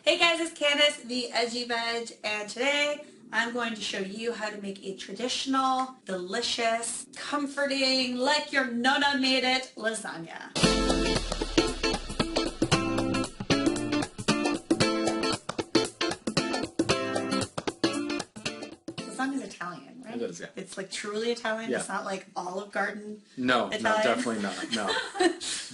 Hey guys, it's Candace, the Edgy Veg, and today I'm going to show you how to make a traditional, delicious, comforting, like your nonna made it, lasagna. Lasagna's Italian, right? It is, yeah. It's like truly Italian? Yeah. It's not like Olive Garden Italian? No, definitely not. No.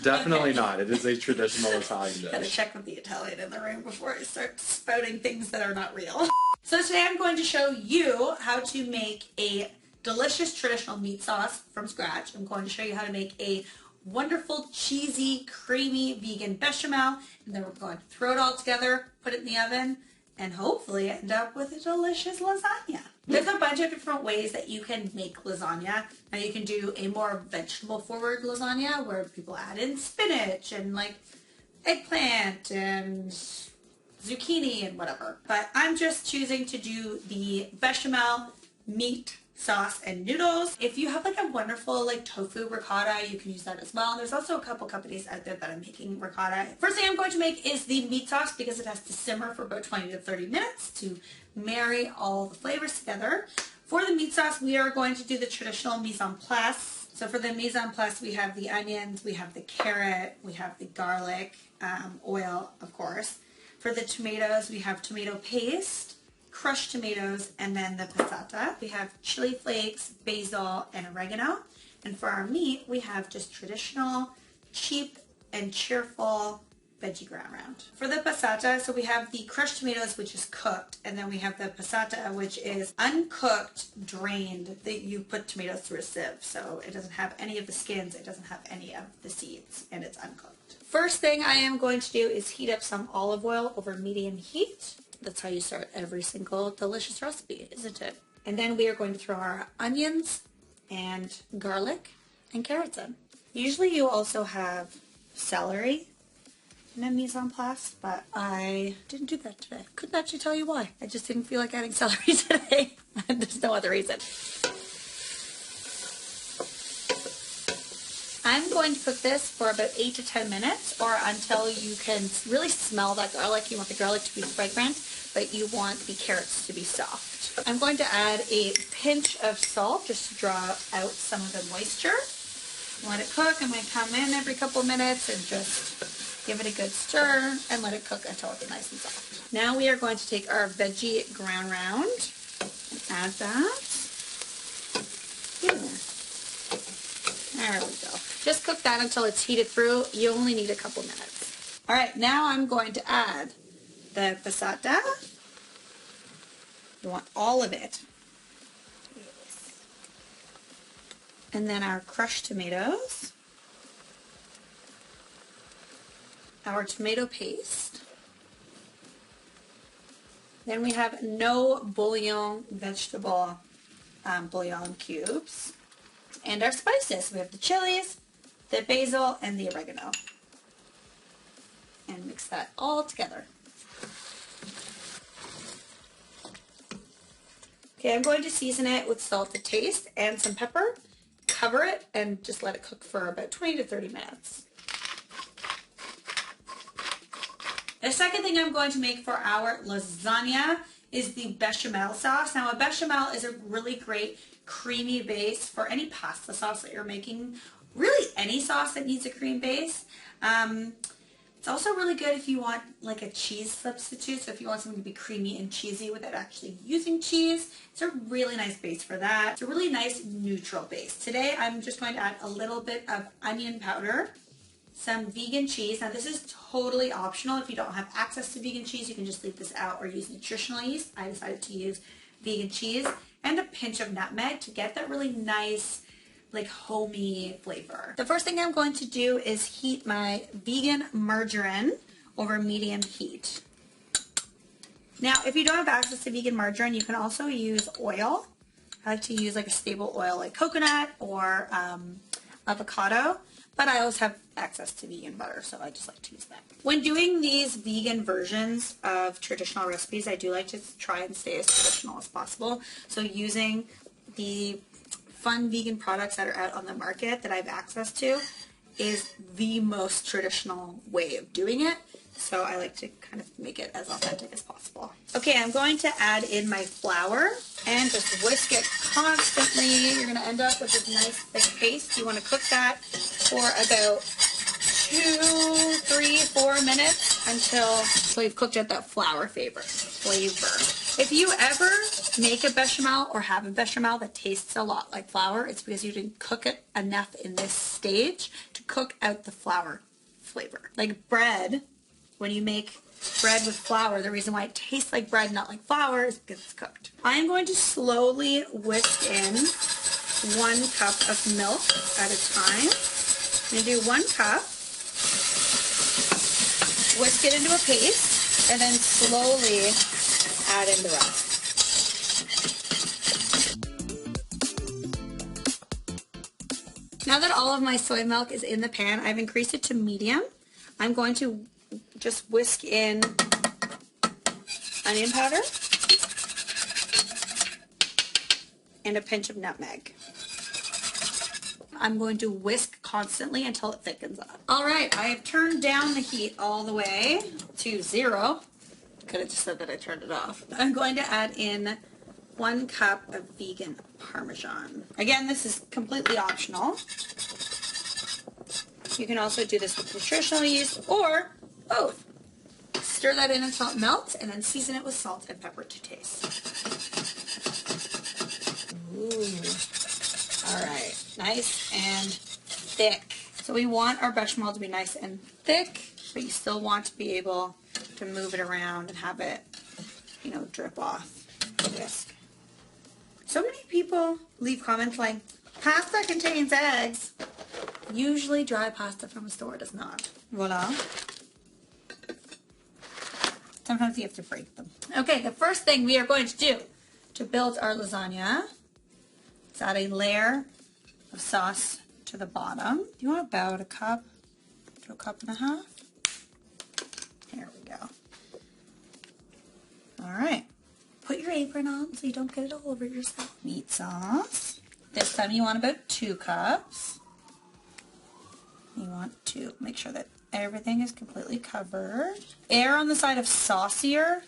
Definitely not. It is a traditional Italian dish. Gotta check with the Italian in the room before I start spouting things that are not real. So today I'm going to show you how to make a delicious traditional meat sauce from scratch. I'm going to show you how to make a wonderful, cheesy, creamy vegan bechamel, and then we're going to throw it all together, put it in the oven, and hopefully end up with a delicious lasagna. There's a bunch of different ways that you can make lasagna. Now you can do a more vegetable forward lasagna where people add in spinach and like eggplant and zucchini and whatever. But I'm just choosing to do the bechamel meat sauce and noodles. If you have like a wonderful like tofu ricotta, you can use that as well. There's also a couple companies out there that are making ricotta. First thing I'm going to make is the meat sauce because it has to simmer for about 20 to 30 minutes to marry all the flavors together. For the meat sauce, we are going to do the traditional mise en place. So for the mise en place, we have the onions, we have the carrot, we have the garlic, oil, of course. For the tomatoes, we have tomato paste, crushed tomatoes, and then the passata. We have chili flakes, basil, and oregano. And for our meat, we have just traditional, cheap, and cheerful veggie ground round. For the passata, so we have the crushed tomatoes, which is cooked, and then we have the passata, which is uncooked, drained, that you put tomatoes through a sieve. So it doesn't have any of the skins, it doesn't have any of the seeds, and it's uncooked. First thing I am going to do is heat up some olive oil over medium heat. That's how you start every single delicious recipe, isn't it? And then we are going to throw our onions and garlic and carrots in. Usually you also have celery in a mise en place, but I didn't do that today. Couldn't actually tell you why. I just didn't feel like adding celery today. There's no other reason. I'm going to cook this for about 8 to 10 minutes or until you can really smell that garlic. You want the garlic to be fragrant, but you want the carrots to be soft. I'm going to add a pinch of salt just to draw out some of the moisture. Let it cook. I'm going to come in every couple of minutes and just give it a good stir and let it cook until it's nice and soft. Now we are going to take our veggie ground round and add that in there. There we go. Just cook that until it's heated through. You only need a couple minutes. All right, now I'm going to add the passata. You want all of it. Yes. And then our crushed tomatoes. Our tomato paste. Then we have no bouillon vegetable bouillon cubes. And our spices. We have the chilies, the basil, and the oregano. And mix that all together. Okay, I'm going to season it with salt to taste and some pepper. Cover it and just let it cook for about 20 to 30 minutes. The second thing I'm going to make for our lasagna is the bechamel sauce. Now, a bechamel is a really great creamy base for any pasta sauce that you're making. Really, any sauce that needs a cream base. It's also really good if you want like a cheese substitute. So if you want something to be creamy and cheesy without actually using cheese, it's a really nice base for that. It's a really nice neutral base. Today, I'm just going to add a little bit of onion powder, some vegan cheese. Now this is totally optional. If you don't have access to vegan cheese, you can just leave this out or use nutritional yeast. I decided to use vegan cheese and a pinch of nutmeg to get that really nice, like homey flavor. The first thing I'm going to do is heat my vegan margarine over medium heat. Now, if you don't have access to vegan margarine, you can also use oil. I like to use like a stable oil like coconut or avocado. But I always have access to vegan butter, so I just like to use that. When doing these vegan versions of traditional recipes, I do like to try and stay as traditional as possible. So using the fun vegan products that are out on the market that I have access to is the most traditional way of doing it. So I like to kind of make it as authentic as possible. Okay, I'm going to add in my flour and just whisk it constantly. You're going to end up with this nice thick paste. You want to cook that for about 2, 3, 4 minutes until you've cooked out that flour flavor. If you ever make a bechamel or have a bechamel that tastes a lot like flour, it's because you didn't cook it enough in this stage to cook out the flour flavor. Like bread, when you make bread with flour, the reason why it tastes like bread, not like flour, is because it's cooked. I'm going to slowly whisk in 1 cup of milk at a time. I'm going to do 1 cup, whisk it into a paste, and then slowly add in the rest. Now that all of my soy milk is in the pan, I've increased it to medium. I'm going to just whisk in onion powder and a pinch of nutmeg. I'm going to whisk constantly until it thickens up. All right, I have turned down the heat all the way to 0. Could have just said that I turned it off. I'm going to add in 1 cup of vegan Parmesan. Again, this is completely optional. You can also do this with nutritional yeast or both. Stir that in until it melts and then season it with salt and pepper to taste. Ooh. All right, nice and thick. So we want our bechamel to be nice and thick, but you still want to be able to move it around and have it, you know, drip off the whisk. So many people leave comments like, pasta contains eggs. Usually dry pasta from a store does not. Voila. Sometimes you have to break them. Okay, the first thing we are going to do to build our lasagna is add a layer of sauce to the bottom. You want about 1 cup to 1.5 cups. There we go. All right. Put your apron on so you don't get it all over yourself. Meat sauce. This time you want about 2 cups. You want to make sure that everything is completely covered. Err on the side of saucier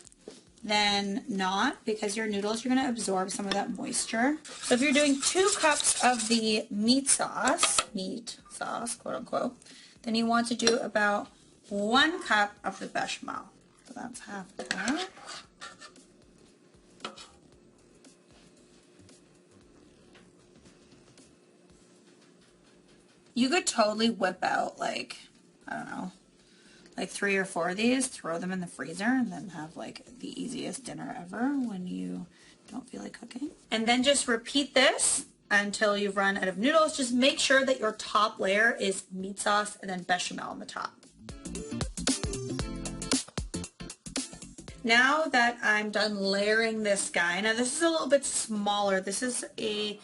than not, because your noodles, you're going to absorb some of that moisture. So if you're doing 2 cups of the meat sauce, quote unquote, then you want to do about 1 cup of the bechamel. So that's half of that. You could totally whip out, like, I don't know, like 3 or 4 of these, throw them in the freezer, and then have like the easiest dinner ever when you don't feel like cooking. And then just repeat this until you've run out of noodles. Just make sure that your top layer is meat sauce and then bechamel on the top. Now that I'm done layering this guy, now this is a little bit smaller. This is I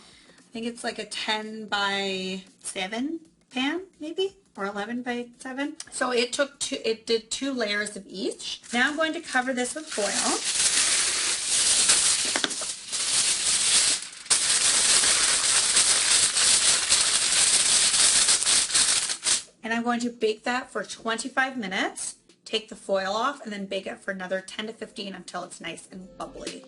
think it's like a 10 by 7 pan, maybe, or 11 by 7. So it did 2 layers of each. Now I'm going to cover this with foil. And I'm going to bake that for 25 minutes, take the foil off, and then bake it for another 10 to 15 until it's nice and bubbly.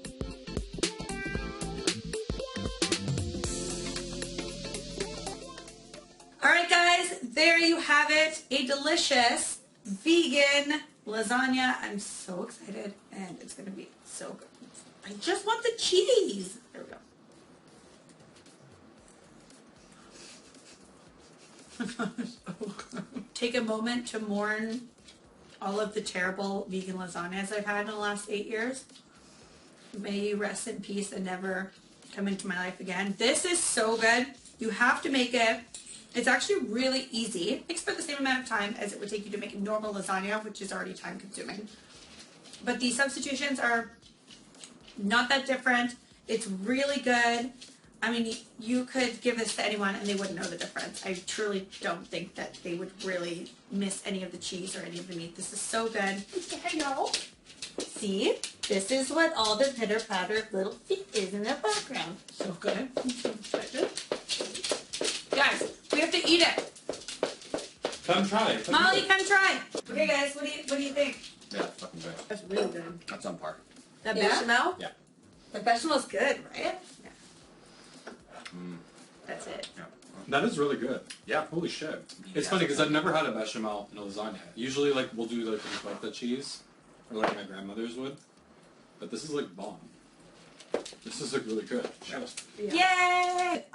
Alright guys, there you have it, a delicious vegan lasagna. I'm so excited and it's going to be so good. I just want the cheese. There we go. Take a moment to mourn all of the terrible vegan lasagnas I've had in the last 8 years. May you rest in peace and never come into my life again. This is so good. You have to make it. It's actually really easy. It takes about the same amount of time as it would take you to make a normal lasagna, which is already time consuming. But the substitutions are not that different. It's really good. I mean, you could give this to anyone and they wouldn't know the difference. I truly don't think that they would really miss any of the cheese or any of the meat. This is so good. Hello. See? This is what all the pitter-patter of little feet is in the background. So good. I'm so excited. Guys, we have to eat it. Come try. Molly, come try. Okay, guys, what do you think? Yeah, fucking good. That's really good. That's on par. That Yeah? bechamel? Yeah. The bechamel's good, right? That's it. Yeah. That is really good. Yeah, holy shit. It's funny because I've never had a bechamel in a lasagna. Usually, like, we'll do like the cheese, or like my grandmother's would. But this is like bomb. This is like really good. Yeah. Yay!